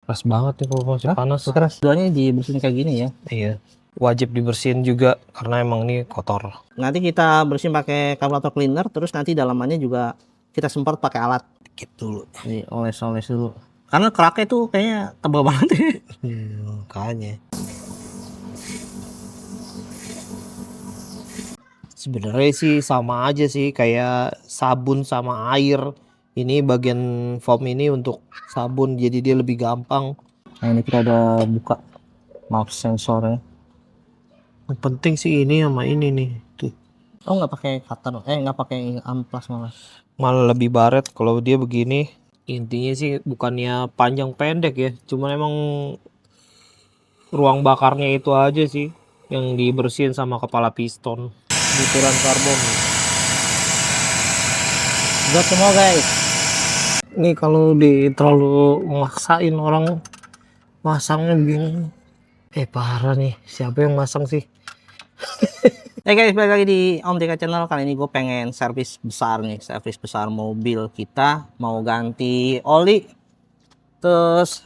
Keras banget nih kalau masih panas. Keras. Duanya dibersihin kayak gini ya. Iya. Wajib dibersihin juga karena emang ini kotor. Nanti kita bersihin pakai karburator cleaner, terus nanti dalamannya juga kita semprot pakai alat. Gitu. Nih, oles-oles dulu. Karena keraknya tuh kayaknya tebal banget ya. Makanya. Sebenarnya sih sama aja sih kayak sabun sama air. Ini bagian foam ini untuk sabun jadi dia lebih gampang. Nah, ini kita udah buka mouth sensornya. Yang penting sih ini sama ini nih. Tuh. Oh, nggak pakai cutter, nggak pakai amplas malah. Malah lebih baret kalau dia begini. Intinya sih bukannya panjang pendek ya, cuman emang ruang bakarnya itu aja sih yang dibersihin sama kepala piston. Butiran karbon. Buat semua guys. Ini kalau terlalu maksain orang masangnya bingung. Parah nih, siapa yang masang sih? Guys, balik lagi di Om Deka Channel. Kali ini gue pengen servis besar nih, servis besar mobil kita. Mau ganti oli, terus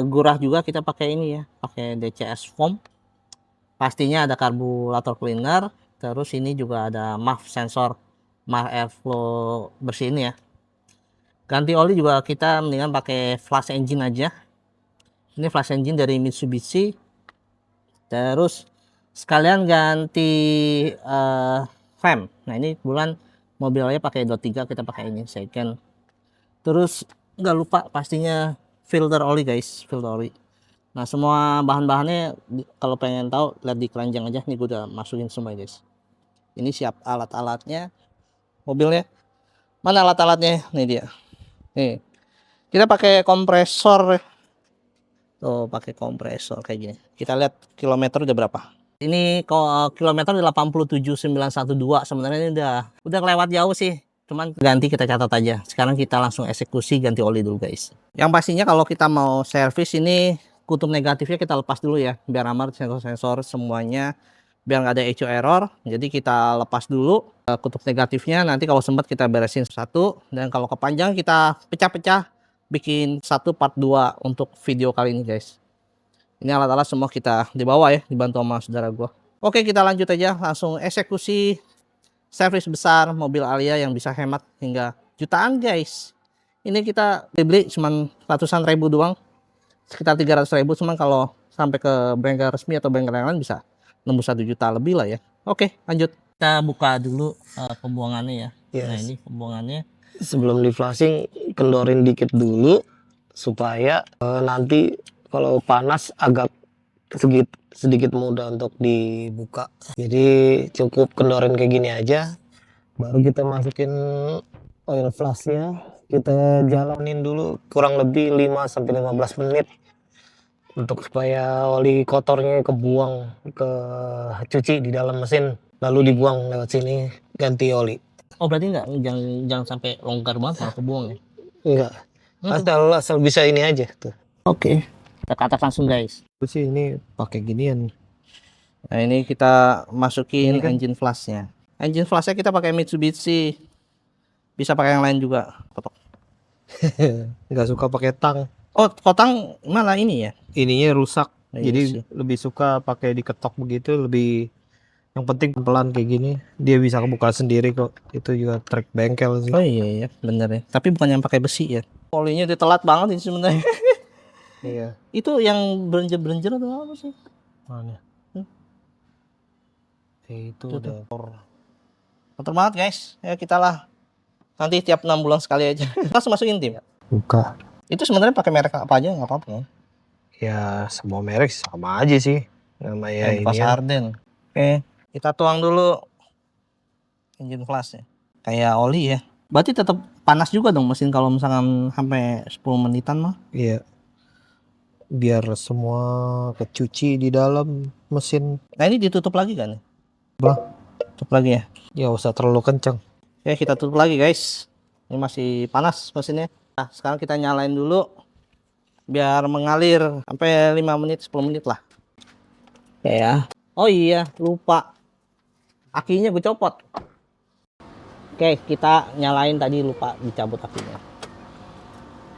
gurah juga kita pakai ini ya, pakai DCS foam. Pastinya ada karburator cleaner, terus ini juga ada MAF sensor, MAF airflow bersih ini ya. Ganti oli juga kita mendingan pakai flash engine aja. Ini flash engine dari Mitsubishi. Terus sekalian ganti frame. Nah, ini bulan mobilnya pakai 23, kita pakai ini second. Terus nggak lupa pastinya filter oli guys, filter oli. Nah, semua bahan-bahannya kalau pengen tahu lihat di keranjang aja. Nih gue udah masukin semua guys. Ini siap alat-alatnya mobilnya. Mana alat-alatnya? Nih dia. Nih. Kita pakai kompresor. Tuh, pakai kompresor kayak gini. Kita lihat kilometer udah berapa. Ini kilometer 87.912. Sebenarnya ini udah kelewat jauh sih. Cuman ganti kita catat aja. Sekarang kita langsung eksekusi ganti oli dulu guys. Yang pastinya kalau kita mau servis ini kutub negatifnya kita lepas dulu ya. Biar aman sensor-sensor semuanya. Biar nggak ada echo error. Jadi kita lepas dulu kutub negatifnya. Nanti kalau sempat kita beresin satu. Dan kalau kepanjang kita pecah-pecah. Bikin satu part 2 untuk video kali ini guys. Ini alat-alat semua kita dibawa ya, dibantu sama saudara gua. Oke, kita lanjut aja langsung eksekusi servis besar mobil Alia yang bisa hemat hingga jutaan guys. Ini kita beli cuman ratusan ribu doang, sekitar 300.000. Cuman kalau sampai ke bengkel resmi atau bengkel yang lain bisa nembus 1 juta lebih lah ya. Oke, lanjut. Kita buka dulu pembuangannya ya. Yes. Nah, ini pembuangannya. Sebelum di flashing kendorin dikit dulu supaya nanti kalau panas agak sedikit mudah untuk dibuka. Jadi cukup kendorin kayak gini aja. Baru kita masukin oil flashnya. Kita jalanin dulu kurang lebih 5-15 menit. Untuk supaya oli kotornya kebuang, cuci di dalam mesin. Lalu dibuang lewat sini ganti oli. Oh, berarti jangan sampai longgar banget kalau kebuang ya? Enggak. Asal bisa ini aja tuh. Oke. Kita ke atas langsung guys. Terus sih ini pakai ginian. Nah, ini kita masukin Ini kan? engine flashnya. Engine flashnya kita pakai Mitsubishi. Bisa pakai yang lain juga. Potok. Nggak suka pakai tang. Oh, kotang malah ini ya? Ininya rusak. Iya Jadi sih. lebih suka pakai diketok begitu, lebih yang penting pelan kayak gini. Dia bisa kebuka sendiri kok. Itu juga trik bengkel sih. Oh iya ya, bener ya. Tapi bukan yang pakai besi ya. Olinya ditelat banget ini sebenarnya. Iya. Itu yang berenjer atau apa sih? Mana? Itu Tuh, udah kotor banget guys. Ya kita lah. Nanti tiap 6 bulan sekali aja. Langsung masukin tim. buka. Itu sebenarnya pakai merek apa aja nggak apa-apa kan? Ya semua merek sama aja sih. Namanya ini Bekas ya. Harden. Oke, kita tuang dulu engine flashnya. Kayak oli ya. Berarti tetap panas juga dong mesin kalau misalkan sampai 10 menitan mah. Iya. Biar semua kecuci di dalam mesin. Nah, ini ditutup lagi kan? Bah. Tutup lagi ya. Ya usah terlalu kencang. Oke, kita tutup lagi guys. Ini masih panas mesinnya. Nah, sekarang kita nyalain dulu. Biar mengalir sampai 5 menit, 10 menit lah. Ya. Oh iya, lupa. Akinya gue copot. Oke, kita nyalain tadi lupa dicabut akinya.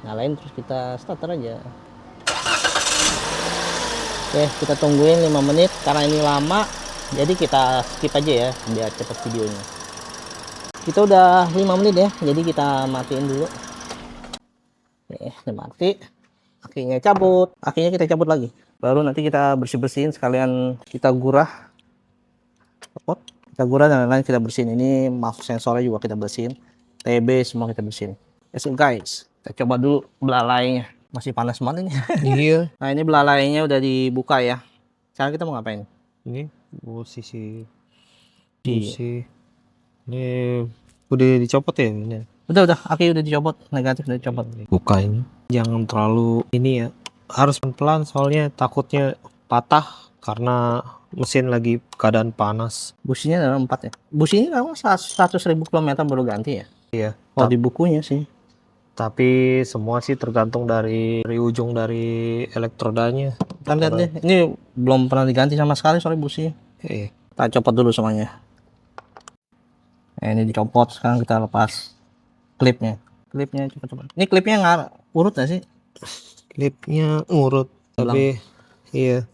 Nyalain terus kita starter aja. Oke, kita tungguin 5 menit karena ini lama. Jadi kita skip aja ya biar cepet videonya. Kita udah 5 menit ya. Jadi kita matiin dulu. Oke, udah mati. Akinya cabut. Akinya kita cabut lagi. Baru nanti kita bersih-bersihin sekalian kita gurah. Kita gurah dan lain-lain kita bersihin. Ini muff sensornya juga kita bersihin. TB semua kita bersihin. Let's go guys. Kita coba dulu belalainya. Masih panas banget ini. Iya. Nah ini belalainya udah dibuka ya. Sekarang kita mau ngapain? Ini posisi Di... busi. Ini udah dicopot ya ini. Udah, aki udah dicopot. Negatif udah dicopot. Buka ini. Jangan terlalu ini ya. Harus pelan soalnya takutnya patah karena mesin lagi keadaan panas. Businya ada 4 ya. Businya kamu 100.000 km baru ganti ya? Iya. Oh di bukunya sih. Tapi semua sih tergantung dari ujung dari elektrodanya. Kita lihat deh. Ini belum pernah diganti sama sekali soalnya businya. Iya. Kita copot dulu semuanya. Nah, ini dicopot. Sekarang kita lepas klipnya. Klipnya coba. Ini klipnya urut gak sih? Klipnya urut. Tapi iya.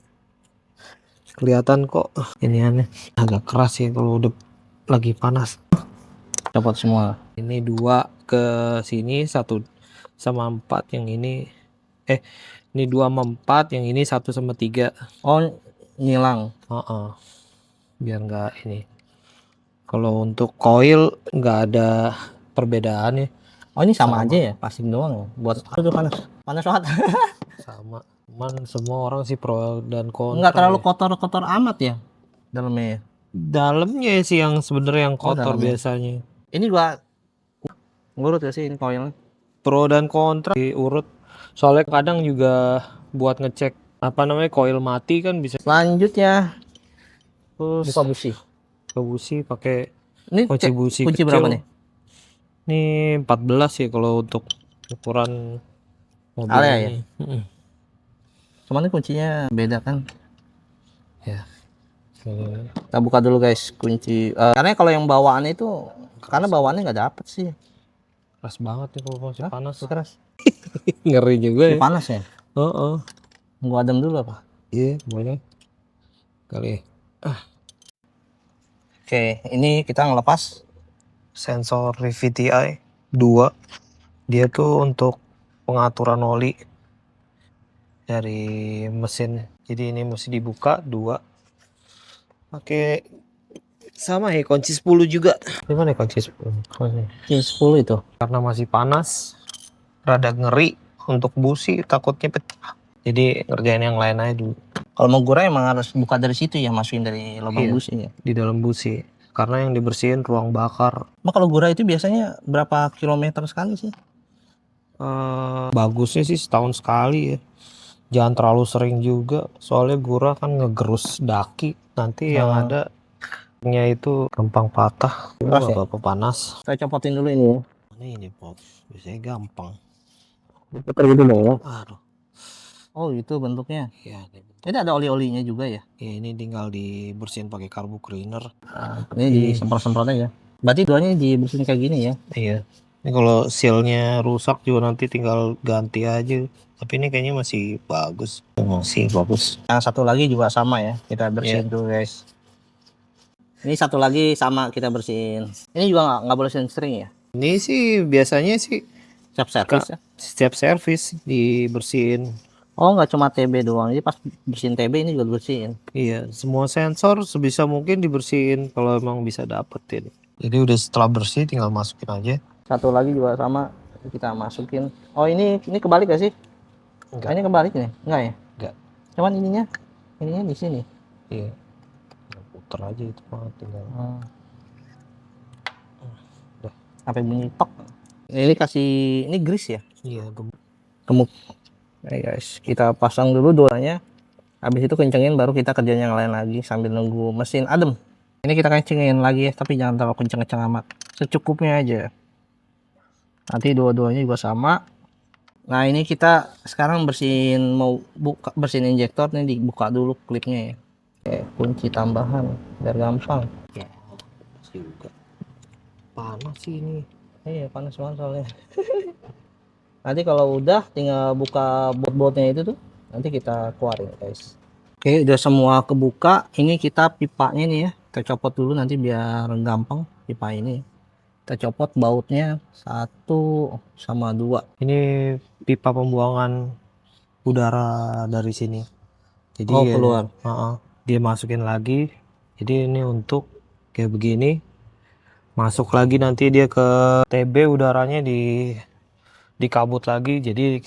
Kelihatan kok ini aneh. Agak keras sih kalau udah lagi panas. Copot semua. Ini 2 ke sini 1 sama 4 yang ini. Ini 2 sama 4 yang ini 1 sama 3. Oh ngilang. Biar nggak ini. Kalau untuk coil nggak ada perbedaan ya. Oh ini sama aja ya, passing doang ya. Buat itu panas. Panas banget. Sama. Cuman semua orang sih pro dan kontra. Enggak terlalu ya. kotor-kotor amat ya dalamnya ya. Dalamnya sih yang sebenarnya yang kotor dalamnya. biasanya. Ini juga ngurut ya sih ini koilnya. Pro dan kontra diurut. Soalnya kadang juga buat ngecek apa namanya coil mati kan bisa. Selanjutnya Terus buka busi. ke busi pakai Ini kunci busi kunci kecil. berapa nih? Ini 14 ya kalau untuk ukuran mobil Alea ini. ya? Cuman ini kuncinya beda kan. Ya. Kita buka dulu guys kunci. Karena kalau yang bawaan itu karena bawaannya nggak dapet sih. Keras banget nih kalau masih panas. Keras. Ngeri juga ya. Panas ya? Oh. Gua adem dulu apa? Iya, boleh. Kali. Oke, ini kita ngelepas Sensor VTI 2. Dia tuh untuk pengaturan oli dari mesin. Jadi ini mesti dibuka 2. Pakai sama ya kunci 10 juga. Gimana kunci 10? kunci 10 itu. Karena masih panas, rada ngeri untuk busi takutnya pecah. Jadi ngerjain yang lain aja dulu. Kalau mau gurah emang harus buka dari situ ya, masukin dari lubang busi ya. Di dalam busi. Karena yang dibersihin ruang bakar. Emang kalau gurah itu biasanya berapa kilometer sekali sih? Bagusnya sih setahun sekali ya. Jangan terlalu sering juga. Soalnya gurah kan ngegerus daki. Nanti yang ada nya itu gampang patah. Keras ya? Apa panas. Saya copotin dulu ini ya. Ini Pop. Biasanya gampang. Putar gitu dong ya. Aduh. Oh itu bentuknya. Ya, Ini ada oli-olinya juga ya. ini tinggal dibersihin pakai carbo cleaner. Ini disemprot-semprot aja. Berarti duanya dibersihin kayak gini ya. Iya. Ini kalau sealnya rusak juga nanti tinggal ganti aja. Tapi ini kayaknya masih bagus. Masih bagus. Yang satu lagi juga sama ya. Kita bersihin dulu guys. Ini satu lagi sama kita bersihin. Ini juga nggak boleh sering ya. Ini sih biasanya sih Siap servis ya. setiap servis dibersihin. Oh nggak cuma TB doang. Jadi pas bersihin TB ini juga bersihin. Iya, semua sensor sebisa mungkin dibersihin kalau emang bisa dapetin. Jadi udah setelah bersih tinggal masukin aja. Satu lagi juga sama kita masukin. Oh ini kebalik gak sih? Enggak. Ini kebalik nih? Enggak ya? Enggak. Cuman ininya di sini. Iya. Puter aja itu mah tinggal. Udah. Sampai bunyi tok. Ini ini grease ya? Iya, Gemuk. Nah guys, kita pasang dulu duanya. Habis itu kencengin baru kita kerjain yang lain lagi sambil nunggu mesin adem. Ini kita kencengin lagi ya, tapi jangan terlalu kenceng-kenceng amat. Secukupnya aja. Nanti dua-duanya juga sama. Nah ini kita sekarang bersihin injektor nih, dibuka dulu klipnya ya. Kunci tambahan biar gampang. Ya, juga. Panas sih ini. Iya panas banget soalnya. Nanti kalau udah tinggal buka baut-bautnya itu tuh, nanti kita keluarin guys. Oke, udah semua kebuka. Ini kita pipanya nih ya. Kita copot dulu nanti biar gampang pipa ini. Kita copot bautnya 1 sama 2. Ini pipa pembuangan udara dari sini. Jadi Oh, keluar. dia masukin lagi. Jadi ini untuk kayak begini. Masuk lagi nanti dia ke TB, udaranya dikabut lagi. Jadi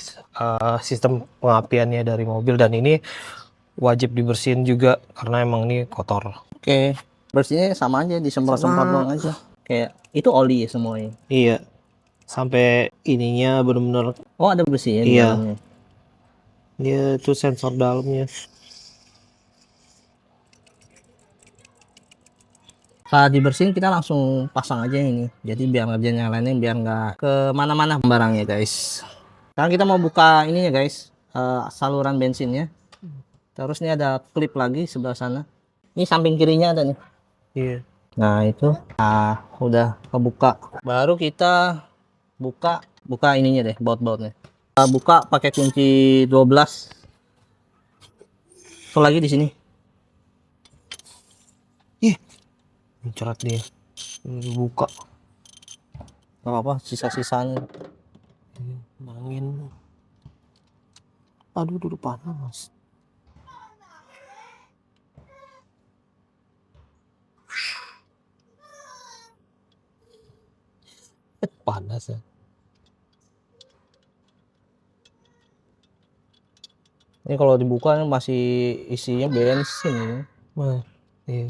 sistem pengapiannya dari mobil, dan ini wajib dibersihin juga karena emang ini kotor. Oke, bersihnya sama aja, disemprot-semprot Sama. doang aja. Kayak itu oli ya semuanya. Iya, sampai ininya bener-bener. Oh, ada bersihnya di Iya, dalamnya. dia tuh sensor dalamnya. Setelah dibersihin kita langsung pasang aja ini. Jadi biar ngerjain yang lainnya biar nggak kemana-mana barangnya guys. Sekarang kita mau buka ini ya guys, saluran bensinnya. Terus ini ada klip lagi sebelah sana. Ini samping kirinya ada nih. Iya. Nah itu, udah kebuka. Baru kita buka ininya deh, baut-bautnya. Kita buka pakai kunci 12. Itu lagi di sini. Ih, mencerat dia. Buka. Gak apa-apa, sisa-sisanya. Angin. Aduh, dulu panas. Panas ya. Ini kalau dibuka masih isinya bensin ini. Wah, iya.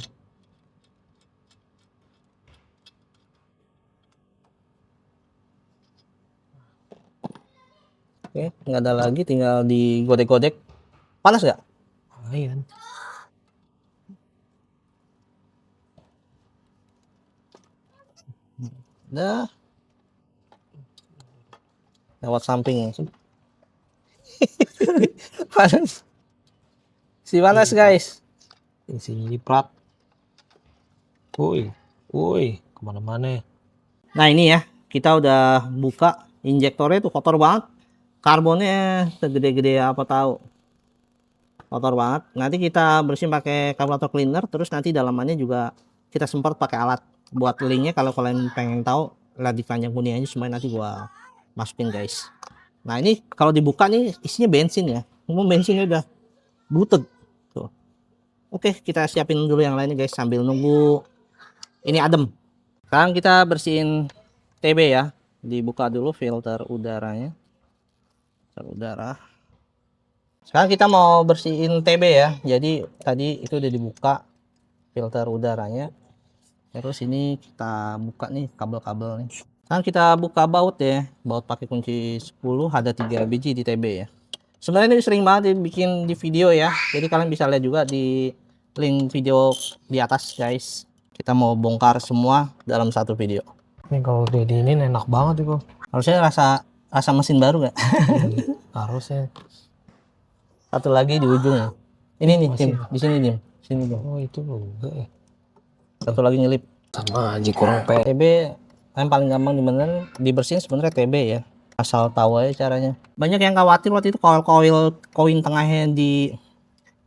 Oke, nggak ada lagi, tinggal digodek-godek. Panas nggak? Lumayan. Udah. Lewat samping. Panas. Si panas guys. Isinya di plat. Woi, kemana-mana. Nah ini ya, kita udah buka injektornya tuh kotor banget. Karbonnya segede-gede apa tahu. Kotor banget. Nanti kita bersihin pakai karburator cleaner, terus nanti dalamannya juga kita semprot pakai alat. Buat linknya kalau kalian pengen tahu, lihat di keranjang kuning aja, semuanya nanti gua masukin guys. Nah ini kalau dibuka nih isinya bensin ya. Umum bensinnya udah butek tuh. Oke, kita siapin dulu yang lainnya guys sambil nunggu ini adem. Sekarang kita bersihin TB ya. Dibuka dulu filter udaranya. Filter udara. Sekarang kita mau bersihin TB ya. Jadi tadi itu udah dibuka filter udaranya. Terus ini kita buka nih kabel-kabel nih. Sekarang kita buka baut ya. Baut pakai kunci 10, ada 3 biji di TB ya. Sebenarnya ini sering banget dibikin di video ya. Jadi kalian bisa lihat juga di link video di atas guys. Kita mau bongkar semua dalam satu video. Ini kalau udah di ini enak banget itu. Harusnya rasa mesin baru nggak? Harusnya. Satu lagi di ujung. Ini nih, Masih. Tim. Di sini, Tim. Sini, Tim. Oh, itu enggak ya. Satu lagi nyelip. Sama aja kurang pe. TB yang paling gampang dibenerin dibersihin sebenarnya TB ya. Asal tahu aja caranya. Banyak yang khawatir waktu itu koin tengahnya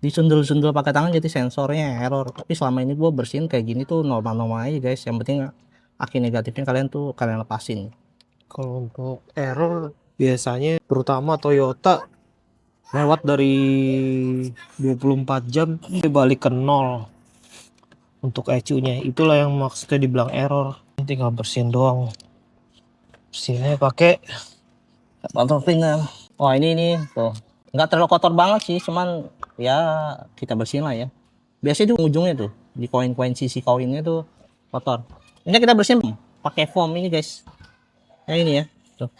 disundul-sundul pakai tangan jadi sensornya error. Tapi selama ini gue bersihin kayak gini tuh normal-normal aja guys. Yang penting aki negatifnya kalian lepasin. Kalau untuk error biasanya terutama Toyota lewat dari 24 jam dia balik ke nol untuk ECU-nya. Itulah yang maksudnya dibilang error. Ini tinggal bersihin doang. Bersihinnya pakai Motor cleaner. Oh ini tuh nggak terlalu kotor banget sih, cuman ya kita bersihin lah ya. Biasanya di ujungnya tuh di koin-koin sisi koinnya tuh kotor. Ini kita bersihin pakai foam ini guys. Nah ini ya. Tuh.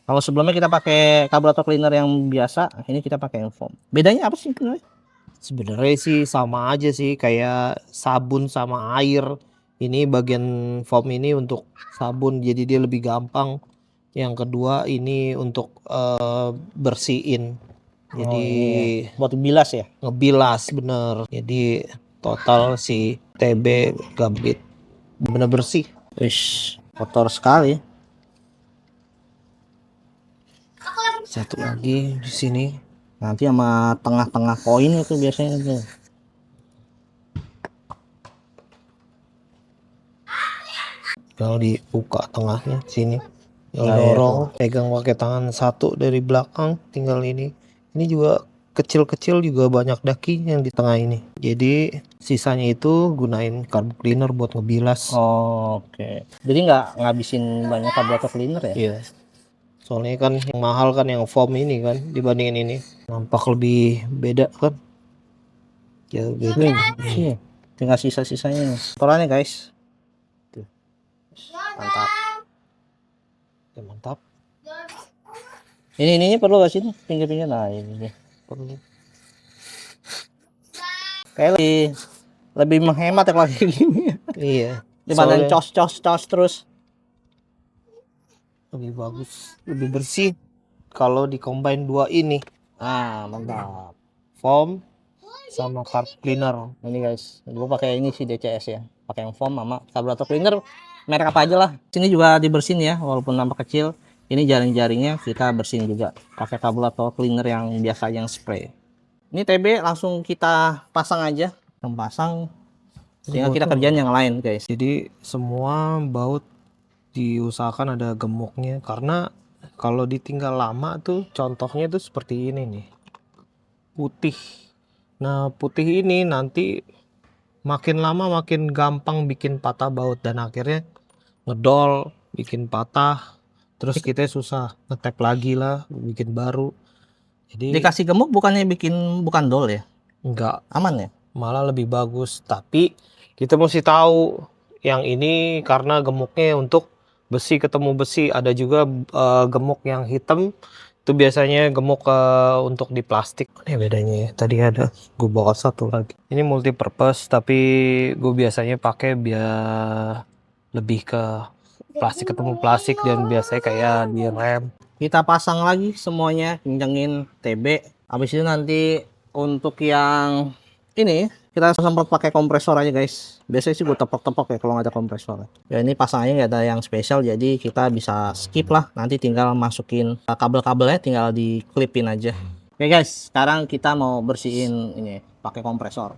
Kalau sebelumnya kita pakai karburator cleaner yang biasa, ini kita pakai yang foam. Bedanya apa sih sebenarnya? sebenarnya sih sama aja sih kayak sabun sama air. Ini bagian foam ini untuk sabun jadi dia lebih gampang. Yang kedua ini untuk bersihin. Jadi buat bilas ya. ngebilas bener. Jadi total si TB Gambit bener bersih. Wish, kotor sekali. Satu lagi di sini Nanti sama tengah-tengah koin itu biasanya tuh. Tinggal dibuka tengahnya sini, tinggal Nah, iya dorong, tuh. pegang pakai tangan satu dari belakang, tinggal ini juga kecil-kecil juga banyak daki yang di tengah ini, jadi sisanya itu gunain carb cleaner buat ngebilas. Oke. Jadi nggak ngabisin banyak karburator cleaner ya? Iya, soalnya kan yang mahal kan yang foam ini kan dibandingin ini, nampak lebih beda kan, jauh beda. Iya. Tinggal sisa-sisanya. Kotorannya guys. Tuh. Mantap. Ya, mantap. Ininya perlu gak sih? Pinggir-pinggir. Nah ini nih. Perlu. Kayak lebih menghemat ya kalau kayak gini. Iya, Dibanding soalnya cos terus. lebih bagus, lebih bersih kalau di combine dua ini, Ah, mantap. foam sama carb cleaner. Ini guys, gue pakai ini sih DCS ya. Pakai yang foam sama karburator cleaner merek apa aja lah. Sini juga dibersihin ya, walaupun nampak kecil. Ini jaring-jaringnya kita bersihin juga pakai karburator cleaner yang biasa yang spray. Ini TB langsung kita pasang aja. Yang pasang tinggal kita kerjain yang lain guys. Jadi semua baut diusahakan ada gemuknya, karena kalau ditinggal lama tuh contohnya tuh seperti ini nih, putih. Nah, putih ini nanti makin lama makin gampang bikin patah baut dan akhirnya ngedol, bikin patah. Terus kita susah ngetep lagi lah, bikin baru. Jadi Dikasih gemuk bukannya bikin bukan dol ya? enggak, Aman ya? malah lebih bagus. Tapi kita mesti tahu yang ini karena gemuknya untuk besi ketemu besi. Ada juga gemuk yang hitam, itu biasanya gemuk untuk di plastik. Ini bedanya ya, tadi ada gue bawa satu lagi. Ini multi purpose, tapi gue biasanya pakai biar lebih ke plastik ketemu plastik, dan biasanya kayak di rem. Kita pasang lagi semuanya, kencengin TB. Habis itu nanti untuk yang ini kita semprot pakai kompresor aja guys. Biasanya sih gue tepok-tepok ya kalau nggak ada kompresor. Ya ini pasangnya nggak ada yang spesial, jadi kita bisa skip lah. Nanti tinggal masukin kabel-kabelnya, tinggal diklipin aja. Oke guys, sekarang kita mau bersihin ini pakai kompresor.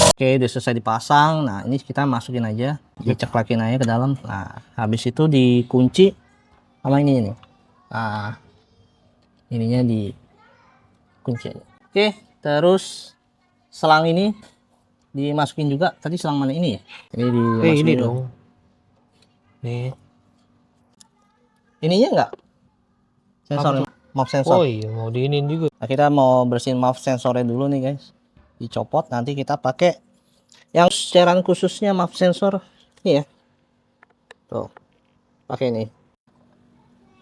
Oke, udah selesai dipasang. Nah, ini kita masukin aja, diceklakin aja ke dalam. Nah, habis itu dikunci sama ini nih. Nah, ininya dikunci aja. Oke, terus selang ini dimasukin juga. Tadi selang mana ini ya? Ini dimasukin Ini juga. dong. Nih. Ininya enggak? Sensor, mouth Oh sensor. iya, mau diinin juga. Nah, kita mau bersihin mouth sensornya dulu nih guys. Dicopot, nanti kita pakai yang cairan khususnya mouth sensor ini ya. Tuh, pakai ini.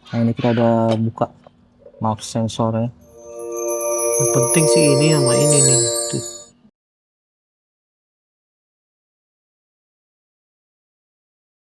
Nah, ini kita udah buka mouth sensornya. Yang penting sih ini sama ini nih.